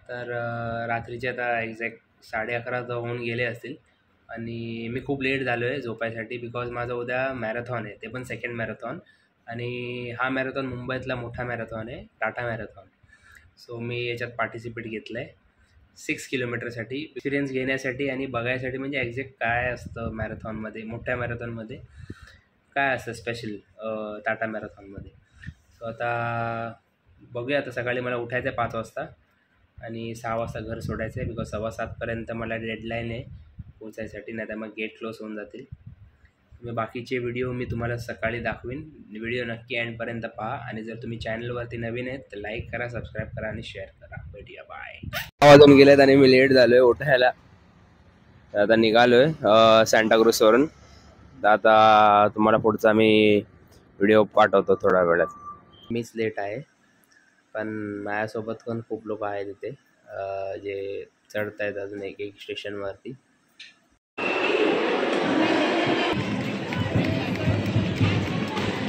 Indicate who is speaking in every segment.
Speaker 1: तर रात्रीचे आता एक्झॅक्ट 11:30 होऊन गेले असतील आणि मी खूप लेट झालो आहे झोपायसाठी बिकॉज माझं उद्या मॅरेथॉन आहे, ते पण सेकंड मॅरेथॉन. आणि हा मॅरेथॉन मुंबईतला मोठा मॅरेथॉन आहे, टाटा मॅरेथॉन. सो मी याच्यात पार्टिसिपेट घेतलं आहे 6 किलोमीटरसाठी, एक्सपिरियन्स घेण्यासाठी आणि बघायसाठी म्हणजे एक्झॅक्ट काय असतं मॅरेथॉनमध्ये, मोठ्या मॅरेथॉनमध्ये काय असतं स्पेशल टाटा मॅरेथॉनमध्ये. सो आता बघूया. आता सकाळी मला उठायचं आहे 5 वाजता आणि 6 वाजता घर सोडायचं आहे बिकॉज 7:15 मला डेडलाईन आहे पोचायसाठी, नाही तर मग गेट क्लोज होऊन जातील. मी बाकीचे व्हिडिओ मी तुम्हाला सकाळी दाखवीन. व्हिडिओ नक्की एंडपर्यंत पहा आणि जर तुम्ही चॅनलवरती नवीन आहेत तर लाईक करा, सबस्क्राईब करा आणि शेअर करा. भेटूया, बाय. वाजून गेलेत आणि मी लेट झालो आहे उठायला. आता निघालो आहे सॅन्टाक्रूजवरून. आता तुम्हाला पुढचा मी व्हिडिओ पाठवतो थोड्या वेळात. मीच लेट आहे पण माझ्यासोबत पण खूप लोक आहेत तिथे जे चढत आहेत अजून एक एक स्टेशनवरती.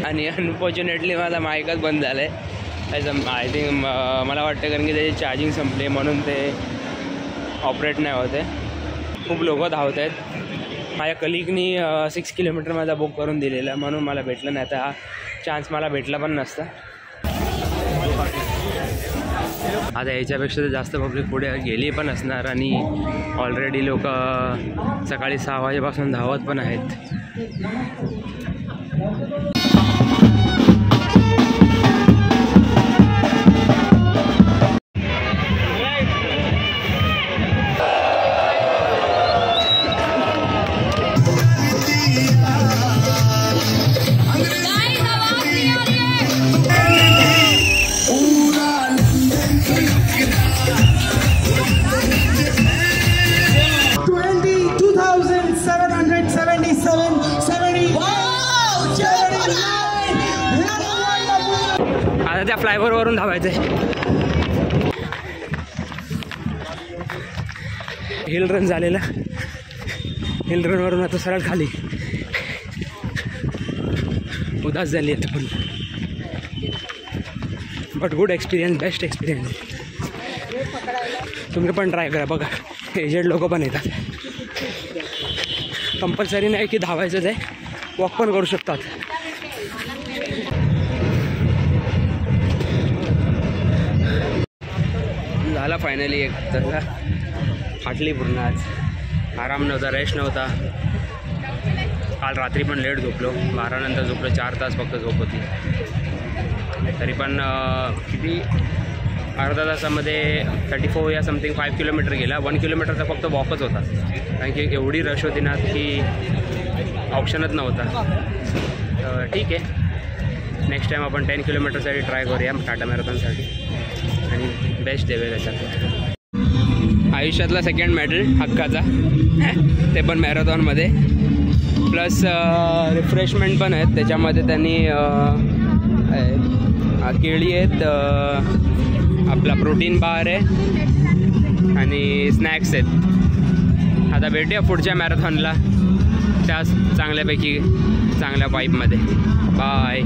Speaker 1: आणि अनफॉर्च्युनेटली माझा माईकच बंद झाला आहे. आय थिंक मला वाटतं कारण की त्याची चार्जिंग संपली म्हणून ते ऑपरेट नाही होते. खूप लोक धावत आहेत. माझ्या कलिगनी 6 किलोमीटर माझा बुक करून दिलेला म्हणून मला भेटलं नाही, तर हा चान्स मला भेटला पण नसता. आता याच्यापेक्षा तर जास्त पब्लिक पुढे गेली पण असणार आणि ऑलरेडी लोक सकाळी 6 वाजेपासून धावत पण आहेत. आता त्या फ्लायओव्हरवरून धावायचं आहे. हिल रन झालेला, हिल रनवरून आता सरळ खाली. उदास झाली आता पण, but good experience, best experience. तुम्ही पण ट्राय करा. बघा एजेड लोक पण येतात. कंपल्सरी नाही की धावायचंच आहे, वॉक पण करू शकतात. झाला फायनली एक तसा. फाटली पूर्ण आज. आराम नव्हता, रेस्ट नव्हता. काल रात्री पण लेट झोपलो, 12 नंतर झोपलो. 4 तास फक्त झोप होती. तरी पण किती अर्धा तासामध्ये 34 या समथिंग 5 किलोमीटर गेला. 1 किलोमीटरचा फक्त वॉकच होता कारण की एवढी रश होती ना की ऑप्शनच नव्हता. तर ठीक आहे, नेक्स्ट टाईम आपण 10 किलोमीटरसाठी ट्राय करूया टाटा मॅरेथॉनसाठी आणि बेस्ट देऊया त्याच्यात. आयुष्यातला सेकंड मेडल हक्काचा, ते पण मॅरेथॉनमध्ये. प्लस रिफ्रेशमेंट पण आहेत त्याच्यामध्ये. त्यांनी केळी आहेत, आपला प्रोटीन बार आहे आणि स्नॅक्स आहेत. आता भेटूया पुढच्या मॅरेथॉनला त्या चांगल्यापैकी चांगल्या पाईपमध्ये. बाय.